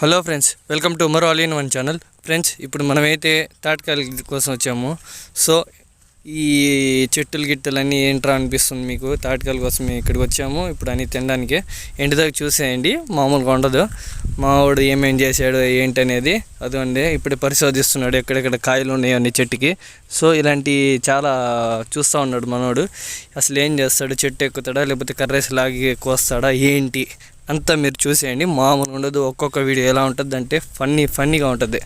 Hello friends, welcome to Umar all in one channel. Friends, ఇప్పుడు మనమైతే తాటికాయల కోసం వచ్చాము. సో ఈ చెట్టులు గిట్టలన్నీ ఏంట్రా అనిపిస్తుంది మీకు. తాటికాయల కోసం ఇక్కడికి వచ్చాము ఇప్పుడు అన్నీ తినడానికి. ఎండిదాకా చూసేయండి, మామూలుగా ఉండదు. మావాడు ఏమేం చేశాడు ఏంటి అనేది అదండి ఇప్పుడు పరిశోధిస్తున్నాడు, ఎక్కడెక్కడ కాయలు ఉన్నాయి అన్ని చెట్టుకి. సో ఇలాంటి చాలా చూస్తూ ఉన్నాడు మనోడు. అసలు ఏం చేస్తాడు, చెట్టు ఎక్కుతాడా లేకపోతే కర్రేసి లాగి కోస్తాడా ఏంటి అంతా మీరు చూసేయండి. మామూలు ఉండదు. ఒక్కొక్క వీడియో ఎలా ఉంటుంది అంటే ఫన్నీగా ఉంటుంది.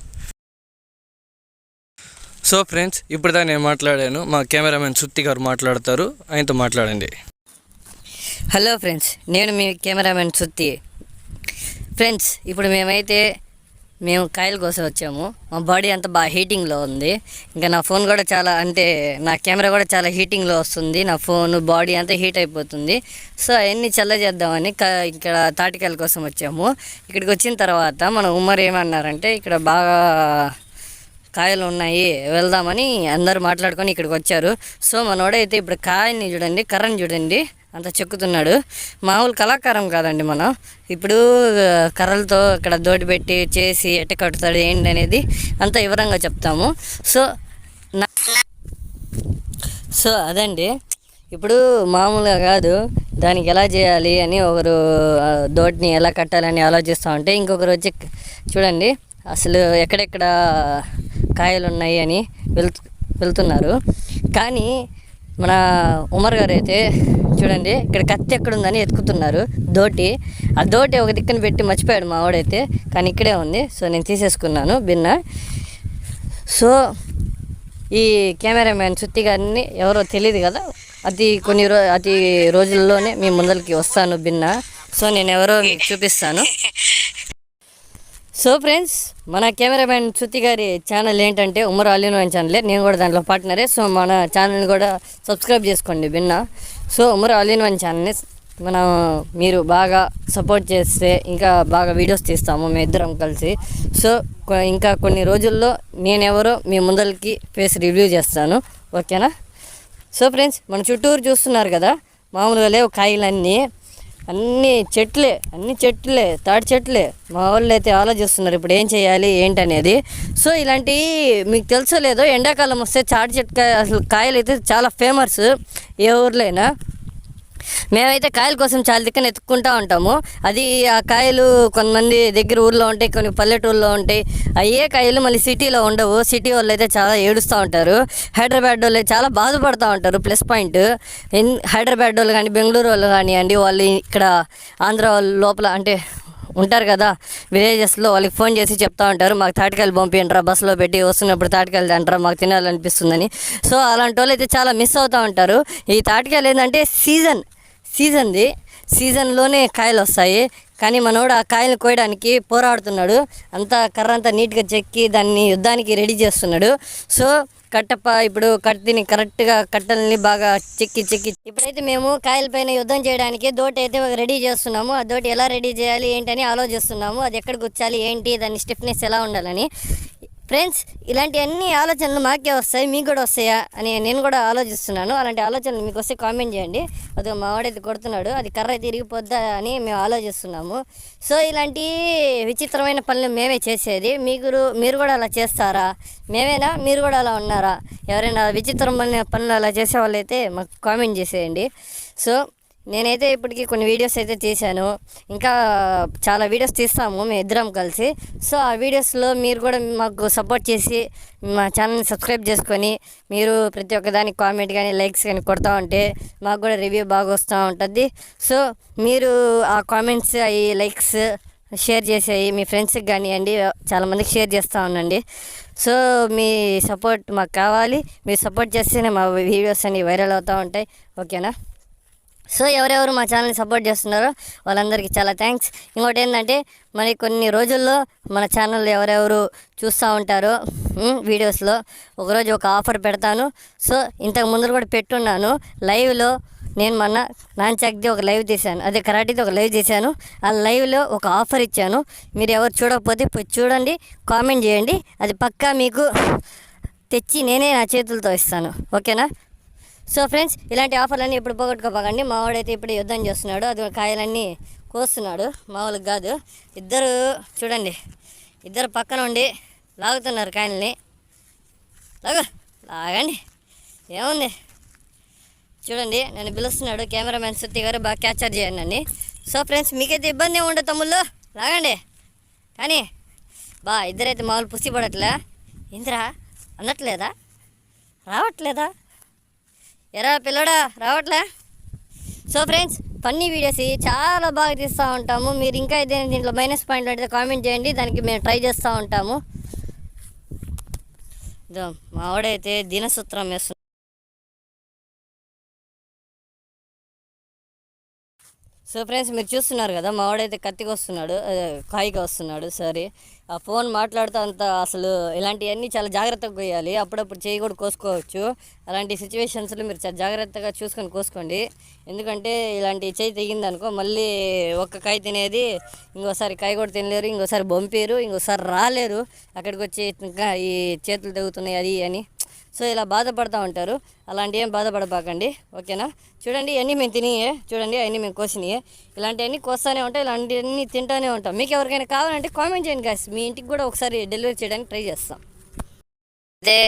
సో ఫ్రెండ్స్, ఇప్పుడుదా నేను మాట్లాడాను, మా కెమెరామెన్ సుత్తి గారు మాట్లాడతారు, ఆయనతో మాట్లాడండి. హలో ఫ్రెండ్స్, నేను మీ కెమెరామెన్ సుత్తి. ఫ్రెండ్స్, ఇప్పుడు మేము కాయల కోసం వచ్చాము. మా బాడీ అంతా బాగా హీటింగ్లో ఉంది. ఇంకా నా ఫోన్ కూడా చాలా నా కెమెరా కూడా చాలా హీటింగ్లో వస్తుంది. నా ఫోన్ బాడీ అంతా హీట్ అయిపోతుంది. సో అవన్నీ చల్ల చేద్దామని ఇక్కడ తాటికాయల కోసం వచ్చాము. ఇక్కడికి వచ్చిన తర్వాత మన ఉమ్మర్ ఏమన్నారంటే ఇక్కడ బాగా కాయలు ఉన్నాయి, వెళ్దామని అందరూ మాట్లాడుకొని ఇక్కడికి వచ్చారు. సో మనోడైతే ఇప్పుడు కాయని చూడండి, కర్రని చూడండి అంత చెక్కుతున్నాడు. మామూలు కళాకారం కాదండి మనం. ఇప్పుడు కర్రలతో ఇక్కడ దోటి పెట్టి చేసి ఎట్ట కట్టుతాడు ఏంటి అనేది అంత వివరంగా చెప్తాము. సో అదండి, ఇప్పుడు మామూలుగా కాదు, దానికి ఎలా చేయాలి అని ఒకరు దోటిని ఎలా కట్టాలని ఆలోచిస్తూ ఉంటే ఇంకొకరు వచ్చి చూడండి అసలు ఎక్కడెక్కడ కాయలు ఉన్నాయి అని వెళ్తున్నారు. కానీ మన ఉమర్ గారు అయితే చూడండి ఇక్కడ కత్తి ఎక్కడుందని ఎత్తుకుతున్నారు. ఆ దోటి ఒక దిక్కున పెట్టి మర్చిపోయాడు మా వాడైతే, కానీ ఇక్కడే ఉంది. సో నేను తీసేసుకున్నాను బిన్న. సో ఈ కెమెరామ్యాన్ సుత్తి గారిని ఎవరో తెలియదు కదా, అతి రోజుల్లోనే మీ ముందరికి వస్తాను బిన్న. సో నేను ఎవరో మీకు చూపిస్తాను. సో ఫ్రెండ్స్, మన కెమెరామ్యాన్ సుత్తి గారి ఛానల్ ఏంటంటే ఉమర్ ఆల్ ఇన్ వన్ ఛానలే. నేను కూడా దాంట్లో పార్ట్నరే. సో మన ఛానల్ని కూడా సబ్స్క్రైబ్ చేసుకోండి బిన్న. So Umar all in one ఛానల్ని మీరు బాగా సపోర్ట్ చేస్తే ఇంకా బాగా వీడియోస్ తీస్తాము మేము ఇద్దరం కలిసి. సో ఇంకా కొన్ని రోజుల్లో నేనెవరో మీ ముందరికి ఫేస్ రివ్యూ చేస్తాను, ఓకేనా? సో ఫ్రెండ్స్, మన చుట్టూరు చూస్తున్నారు కదా, మామూలుగా లేవు కాయలన్నీ, అన్ని చెట్లే తాటి చెట్లే. మా వాళ్ళు అయితే ఆలోచిస్తున్నారు ఇప్పుడు ఏం చేయాలి ఏంటనేది. సో ఇలాంటి మీకు తెలుసో లేదో, ఎండాకాలం వస్తే తాటి చెట్టు అసలు కాయలు అయితే చాలా ఫేమస్ ఏ ఊర్లో అయినా. మేమైతే కాయల కోసం చాలా దిక్కున ఎత్తుక్కుంటూ ఉంటాము. అది ఆ కాయలు కొంతమంది దగ్గర ఊర్లో ఉంటాయి, కొన్ని పల్లెటూరులో ఉంటాయి. అయ్యే కాయలు మళ్ళీ సిటీలో ఉండవు. సిటీ వాళ్ళు అయితే చాలా ఏడుస్తూ ఉంటారు. హైదరాబాద్ వాళ్ళు చాలా బాధపడుతూ ఉంటారు. ప్లస్ పాయింట్, హైదరాబాద్ వాళ్ళు కానీ బెంగళూరు వాళ్ళు కానివ్వండి, వాళ్ళు ఇక్కడ ఆంధ్ర వాళ్ళు లోపల ఉంటారు కదా విలేజెస్లో, వాళ్ళకి ఫోన్ చేసి చెప్తా ఉంటారు, మాకు తాటికాయలు పంపించండి రా, బస్సులో పెట్టి వస్తున్నప్పుడు తాటికాయలు తింటారా, మాకు తినాలనిపిస్తుందని. సో అలాంటి వాళ్ళు అయితే చాలా మిస్ అవుతూ ఉంటారు. ఈ తాటికాయలు ఏంటంటే సీజన్లోనే కాయలు వస్తాయి. కానీ మనోడు ఆ కాయలు కోయడానికి పోరాడుతున్నాడు. అంతా కర్ర అంతా నీట్గా చెక్కి దాన్ని యుద్ధానికి రెడీ చేస్తున్నాడు. సో ఇప్పుడు కత్తిని కరెక్ట్గా కట్టెల్ని బాగా చెక్కి ఇప్పుడైతే మేము కాయల పైన యుద్ధం చేయడానికి దోటి అయితే రెడీ చేస్తున్నాము. ఆ దోటి ఎలా రెడీ చేయాలి ఏంటని ఆలోచిస్తున్నాము. అది ఎక్కడ గుచ్చాలి ఏంటి, దాని స్టిఫ్నెస్ ఎలా ఉండాలని. ఫ్రెండ్స్, ఇలాంటి అన్ని ఆలోచనలు మాకే వస్తాయి, మీకు కూడా వస్తాయా అని నేను కూడా ఆలోచిస్తున్నాను. అలాంటి ఆలోచనలు మీకు వస్తే కామెంట్ చేయండి. అది మా వాడైతే కొడుతున్నాడు, అది కర్ర తిరిగిపోద్దా అని మేము ఆలోచిస్తున్నాము. సో ఇలాంటి విచిత్రమైన పనులు మేమే చేసేది. మీరు కూడా అలా చేస్తారా? మేమేనా, మీరు కూడా అలా ఉన్నారా? ఎవరైనా విచిత్రమైన పనులు అలా చేసే వాళ్ళైతే మాకు కామెంట్ చేసేయండి. సో నేనైతే ఇప్పటికీ కొన్ని వీడియోస్ అయితే తీశాను, ఇంకా చాలా వీడియోస్ తీస్తాము మేము ఇద్దరం కలిసి. సో ఆ వీడియోస్లో మీరు కూడా మాకు సపోర్ట్ చేసి మా ఛానల్ని సబ్స్క్రైబ్ చేసుకొని మీరు ప్రతి ఒక్కదానికి కామెంట్ కానీ లైక్స్ కానీ కొడతా ఉంటే మాకు కూడా రివ్యూ బాగా వస్తూ ఉంటుంది. సో మీరు ఆ కామెంట్స్ అవి లైక్స్ షేర్ చేసేవి మీ ఫ్రెండ్స్కి కానివ్వండి, చాలామందికి షేర్ చేస్తూ ఉండండి. సో మీ సపోర్ట్ మాకు కావాలి. మీరు సపోర్ట్ చేస్తేనే మా వీడియోస్ అన్నీ వైరల్ అవుతూ ఉంటాయి, ఓకేనా? సో ఎవరెవరు మా ఛానల్ని సపోర్ట్ చేస్తున్నారో వాళ్ళందరికీ చాలా థ్యాంక్స్. ఇంకోటి ఏంటంటే మరి కొన్ని రోజుల్లో మన ఛానల్ ఎవరెవరు చూస్తూ ఉంటారో వీడియోస్లో ఒకరోజు ఒక ఆఫర్ పెడతాను. సో ఇంతకు ముందు కూడా పెట్టున్నాను లైవ్లో. నేను మొన్న నాన్చాక్ది ఒక లైవ్ తీశాను, అదే కరాటీది ఒక లైవ్ చేశాను. ఆ లైవ్లో ఒక ఆఫర్ ఇచ్చాను. మీరు ఎవరు చూడకపోతే పోయి చూడండి, కామెంట్ చేయండి. అది పక్కా మీకు తెచ్చి నేనే నా చేతులతో ఇస్తాను, ఓకేనా? సో ఫ్రెండ్స్, ఇలాంటి ఆఫర్లన్నీ ఇప్పుడు పోగొట్టుకోపోకండి. మా వాడైతే ఇప్పుడు యుద్ధం చేస్తున్నాడు, అది కాయలన్నీ కోస్తున్నాడు, మామూలుగా కాదు. ఇద్దరు చూడండి, ఇద్దరు పక్కన ఉండి లాగుతున్నారు కాయల్ని. లాగండి, ఏముంది చూడండి. నన్ను పిలుస్తున్నాడు కెమెరామ్యాన్ సుత్తి గారు, బాగా క్యాప్చర్ చేయండి నన్ను. సో ఫ్రెండ్స్, మీకైతే ఇబ్బంది ఏమి ఉండదు తమ్ముళ్ళు, లాగండి. కానీ ఇద్దరైతే మామూలు పుసి పడట్లే. ఇంద్రా అన్నట్లేదా, రావట్లేదా, ఎరా పిల్లడా రావట్లే. సో ఫ్రెండ్స్, ఫన్నీ వీడియోస్ చాలా బాగా తీస్తూ ఉంటాము. మీరు ఇంకా ఏదైనా దీంట్లో మైనస్ పాయింట్లు అయితే కామెంట్ చేయండి, దానికి మేము ట్రై చేస్తూ ఉంటాము. మా వాడైతే దినసూత్రం వేస్తున్నాడు. సో ఫ్రెండ్స్, మీరు చూస్తున్నారు కదా, మా వాడైతే కత్తికి వస్తున్నాడు, కాయిగా వస్తున్నాడు. సారీ, ఆ ఫోన్ మాట్లాడుతూ అంత అసలు ఇలాంటివన్నీ చాలా జాగ్రత్తగా కొయ్యాలి. అప్పుడప్పుడు చేయి కూడా కోసుకోవచ్చు. అలాంటి సిచ్యువేషన్స్లో మీరు చాలా జాగ్రత్తగా చూసుకొని కోసుకోండి. ఎందుకంటే ఇలాంటి చేయి తెగిందనుకో మళ్ళీ ఒక్క కాయ తినేది, ఇంకోసారి కాయ కూడా తినలేరు, ఇంకోసారి పంపారు, ఇంకోసారి రాలేరు. అక్కడికి వచ్చి ఇంకా ఈ చేతులు తెగుతున్నాయి అది అని. సో ఇలా బాధపడుతూ ఉంటారు. అలాంటి ఏం బాధపడబాకండి, ఓకేనా. చూడండి, అన్నీ మేము తినియే, చూడండి అన్నీ మేము కోసినాయే. ఇలాంటివన్నీ కోస్తూనే ఉంటాయి, ఇలాంటివన్నీ తింటూనే ఉంటాం. మీకు ఎవరికైనా కావాలంటే కామెంట్ చేయండి గాయ్స్, మీ ఇంటికి కూడా ఒకసారి డెలివరీ చేయడానికి ట్రై చేస్తాం. అదే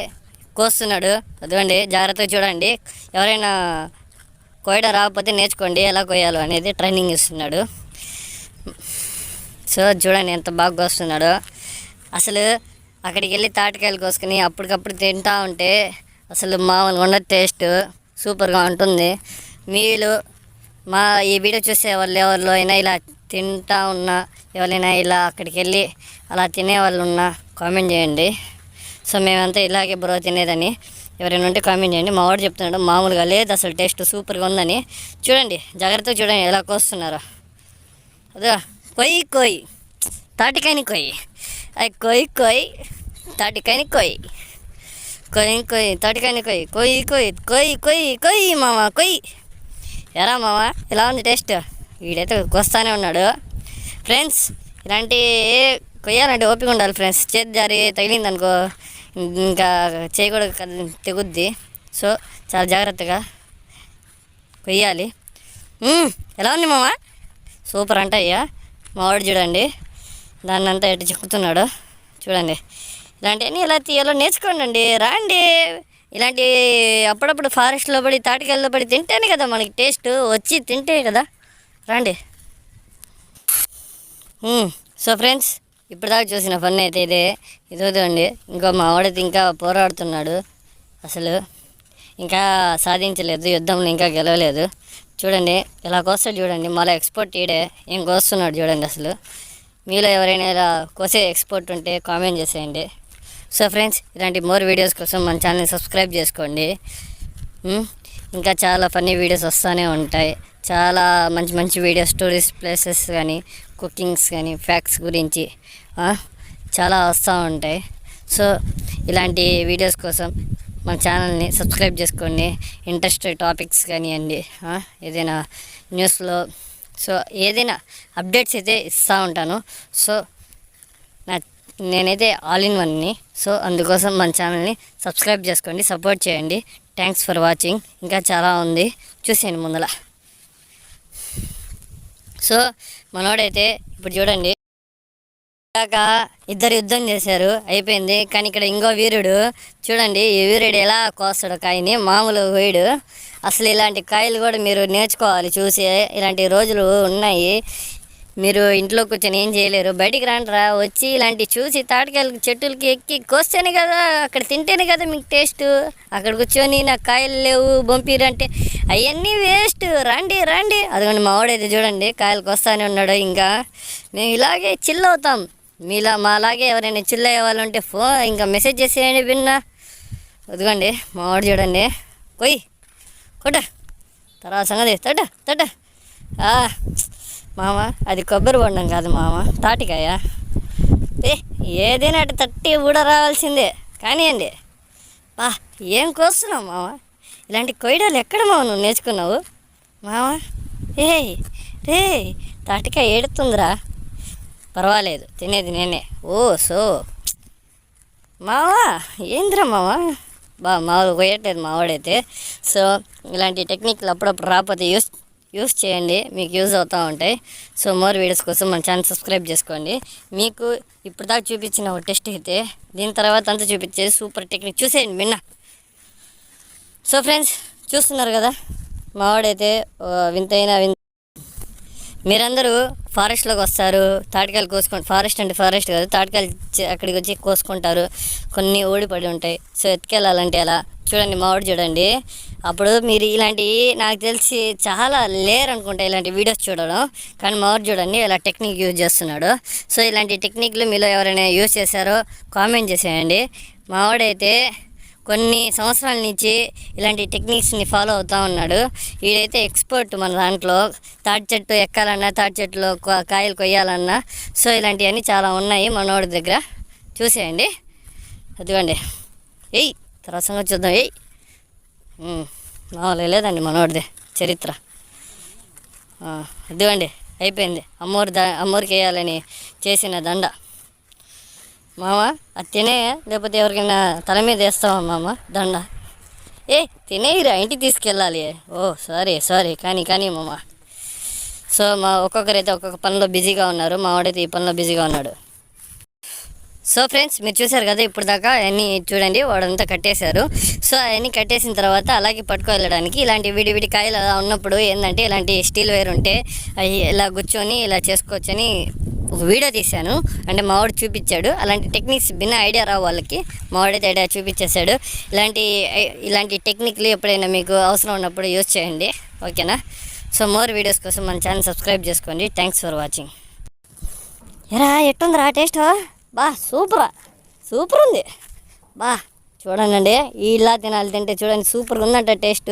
కోస్తున్నాడు, అదిగోండి, జాగ్రత్తగా చూడండి. ఎవరైనా కోయడం రాకపోతే నేర్చుకోండి ఎలా కోయాలో అనేది, ట్రైనింగ్ ఇస్తున్నాడు. సో చూడండి ఎంత బాగా కోస్తున్నాడో. అసలు అక్కడికి వెళ్ళి తాటికాయలు కోసుకుని అప్పటికప్పుడు తింటూ ఉంటే అసలు మామూలుగా ఉండదు, టేస్ట్ సూపర్గా ఉంటుంది. మీరు మా ఈ వీడియో చూసే వాళ్ళు ఎవరిలో అయినా ఇలా తింటా ఉన్నా, ఎవరైనా ఇలా అక్కడికి వెళ్ళి అలా తినేవాళ్ళు ఉన్నా కామెంట్ చేయండి. సో మేమంతా ఇలాగే బ్రో తినేదని ఎవరైనా ఉంటే కామెంట్ చేయండి. మా వాడు చెప్తున్నాడు మామూలుగా లేదు అసలు, టేస్ట్ సూపర్గా ఉందని. చూడండి, జాగ్రత్తగా చూడండి ఎలా కోస్తున్నారో. అదే కొయ్యి తాటికాయని కొయ్యి, అది కొయ్యి తాటికాయని కొయ్యి తాటికాయని కొయ్యి మామ కొయ్యి. ఎరా మామ ఎలా ఉంది టేస్ట్? వీడైతే కోస్తానే ఉన్నాడు. ఫ్రెండ్స్, ఇలాంటి కొయ్యాలంటే ఓపిక ఉండాలి ఫ్రెండ్స్. చేతి జారి తగిలింది అనుకో ఇంకా చేయి కూడా తెగుద్ది. సో చాలా జాగ్రత్తగా కొయ్యాలి. ఎలా ఉంది మామ? సూపర్ అంట అయ్యా. మావాడు చూడండి దాన్ని అంతా ఎటు చిక్కుతున్నాడు చూడండి. ఇలాంటివన్నీ ఇలా తీయాలో నేర్చుకోండి, రాండి. ఇలాంటి అప్పుడప్పుడు ఫారెస్ట్లో పడి తాటికాయల్లో పడి తింటేనే కదా మనకి టేస్ట్ వచ్చి తింటే కదా, రండి. సో ఫ్రెండ్స్, ఇప్పటిదాకా చూసిన పని అయితే ఇదే అండి. ఇంకో మా వాడైతే ఇంకా పోరాడుతున్నాడు, అసలు ఇంకా సాధించలేదు, యుద్ధంలో ఇంకా గెలవలేదు. చూడండి ఎలా కోస్తాడు చూడండి, మళ్ళీ ఎక్స్పోర్ట్ ఈడే ఏం కోస్తున్నాడు చూడండి. అసలు మీలో ఎవరైనా ఇలా కోసే ఎక్స్పోర్ట్ ఉంటే కామెంట్ చేసేయండి. సో ఫ్రెండ్స్, ఇలాంటి మోర్ వీడియోస్ కోసం మన ఛానల్ని సబ్స్క్రైబ్ చేసుకోండి. ఇంకా చాలా ఫన్నీ వీడియోస్ వస్తూనే ఉంటాయి. చాలా మంచి మంచి వీడియోస్, టూరిస్ట్ ప్లేసెస్ కానీ, కుకింగ్స్ కానీ, ఫ్యాక్ట్స్ గురించి చాలా వస్తూ ఉంటాయి. సో ఇలాంటి వీడియోస్ కోసం మన ఛానల్ని సబ్స్క్రైబ్ చేసుకోండి. ఇంట్రెస్టెడ్ టాపిక్స్ కానివ్వండి, ఏదైనా న్యూస్లో, సో ఏదైనా అప్డేట్స్ అయితే ఇస్తూ ఉంటాను. సో నేనైతే ఆల్ ఇన్ వన్ని. సో అందుకోసం మన ఛానల్ని సబ్స్క్రైబ్ చేసుకోండి, సపోర్ట్ చేయండి. Thanks for watching. ఇంకా చాలా ఉంది, చూసేయండి ముందల. సో మనోడైతే ఇప్పుడు చూడండి, ఇద్దరు యుద్ధం చేశారు, అయిపోయింది. కానీ ఇక్కడ ఇంకో వీరుడు చూడండి, ఈ వీరుడు ఎలా కోస్తాడు కాయని, మామూలు వీడు. అసలు ఇలాంటి కాయలు కూడా మీరు నేర్చుకోవాలి చూసి. ఇలాంటి రోజులు ఉన్నాయి, మీరు ఇంట్లో కూర్చొని ఏం చేయలేరు, బయటికి రాండ్రా, వచ్చి ఇలాంటివి చూసి తాటికాయలు చెట్టులకి ఎక్కి కోస్తేనే కదా, అక్కడ తింటేనే కదా మీకు టేస్ట్. అక్కడ కూర్చొని నాకు కాయలు లేవు పంపిరంటే అవన్నీ వేస్ట్. రండి రండి. అదిగోండి మా వాడైతే చూడండి కాయలు కోస్తానే ఉన్నాడు. ఇంకా మేము ఇలాగే చిల్ అవుతాం. మాలాగే ఎవరైనా చిల్ అయ్యే వాళ్ళు ఉంటే ఇంకా మెసేజ్ చేసేయండి విన్నా. అదిగోండి మా వాడు చూడండి, కొట్ట తర్వాత సంగతి తట మామ, అది కొబ్బరి బొండం కాదు మామ, తాటికాయ. ఏదైనా అటు తట్టి ఊడ రావాల్సిందే. కానివ్వండి. ఏం కోస్తున్నావు మామ? ఇలాంటి కొయ్యడాలు ఎక్కడ మామ నువ్వు నేర్చుకున్నావు మామ? రే తాటికాయ ఏడుతుందిరా, పర్వాలేదు తినేది నేనే. సో మావా ఏంద్రా మావా, మామూలు కొయ్యట్లేదు మావాడైతే. సో ఇలాంటి టెక్నిక్లు అప్పుడప్పుడు రాకపోతే యూస్ చేయండి, మీకు యూజ్ అవుతూ ఉంటాయి. సో మోర్ వీడియోస్ కోసం మన ఛానల్ సబ్స్క్రైబ్ చేసుకోండి. మీకు ఇప్పుడు దాకా చూపించిన ఒక టెస్ట్ అయితే దీని తర్వాత అంతా చూపించేది సూపర్ టెక్నిక్ చూసేయండి విన్నా. సో ఫ్రెండ్స్ చూస్తున్నారు కదా, మావాడైతే వింతైన మీరందరూ ఫారెస్ట్లోకి వస్తారు, తాటికాయలు కోసుకుంటారు. ఫారెస్ట్ అంటే ఫారెస్ట్ కాదు, తాటికాయలు అక్కడికి వచ్చి కోసుకుంటారు. కొన్ని ఓడిపడి ఉంటాయి. సో ఎత్తుకెళ్ళాలంటే ఎలా చూడండి, మావాడు చూడండి. అప్పుడు మీరు ఇలాంటివి నాకు తెలిసి చాలా లేరు అనుకుంటా ఇలాంటి వీడియోస్ చూడడం, కానీ మావాడు చూడండి ఇలా టెక్నిక్ యూజ్ చేస్తున్నాడు. సో ఇలాంటి టెక్నిక్లు మీలో ఎవరైనా యూజ్ చేశారో కామెంట్ చేసేయండి. మావాడైతే కొన్ని సంవత్సరాల నుంచి ఇలాంటి టెక్నిక్స్ని ఫాలో అవుతూ ఉన్నాడు. వీడైతే ఎక్స్పర్ట్ మన దాంట్లో. తాటి చెట్టు ఎక్కాలన్నా, తాటి చెట్టులో కాయలు కొయ్యాలన్నా, సో ఇలాంటివన్నీ చాలా ఉన్నాయి మనోడి దగ్గర. చూసేయండి, అదిగోండి. ఎయ్ తర్వాత సంగతి చూద్దాం. ఎయ్ మామూలుగా లేదండి మనోడిది చరిత్ర. అదిగోండి అయిపోయింది. అమ్మోరికి వేయాలని చేసిన దండ. మామ అది తినే, లేకపోతే ఎవరికైనా తల మీద వేస్తావా మామ దండ? తినేయిరా, ఇంటికి తీసుకెళ్ళాలి. ఓ సారీ కానీ మామ. సో ఒక్కొక్కరైతే ఒక్కొక్క పనిలో బిజీగా ఉన్నారు. మావాడైతే ఈ పనిలో బిజీగా ఉన్నాడు. సో ఫ్రెండ్స్ మీరు చూసారు కదా ఇప్పుడు దాకా అవన్నీ చూడండి, వాడంతా కట్టేశారు. సో అవన్నీ కట్టేసిన తర్వాత అలాగే పట్టుకోవడానికి ఇలాంటి విడి కాయలు అలా ఉన్నప్పుడు ఏంటంటే ఇలాంటి స్టీల్ వైర్ ఉంటే అవి ఇలా కూర్చొని ఇలా చేసుకోవచ్చని ఒక వీడియో తీశాను. అంటే మావాడు చూపించాడు. అలాంటి టెక్నిక్స్ భిన్న ఐడియా రావు వాళ్ళకి, మావాడైతే ఐడియా చూపించేశాడు. ఇలాంటి టెక్నిక్లు ఎప్పుడైనా మీకు అవసరం ఉన్నప్పుడు యూజ్ చేయండి, ఓకేనా? సో మోర్ వీడియోస్ కోసం మన ఛానల్ సబ్స్క్రైబ్ చేసుకోండి. Thanks for watching. ఎరా ఎట్టుందిరా టేస్ట్? సూపర్ ఉంది. చూడండి ఇలా తినాలి, తింటే చూడండి సూపర్గా ఉందంట టేస్ట్.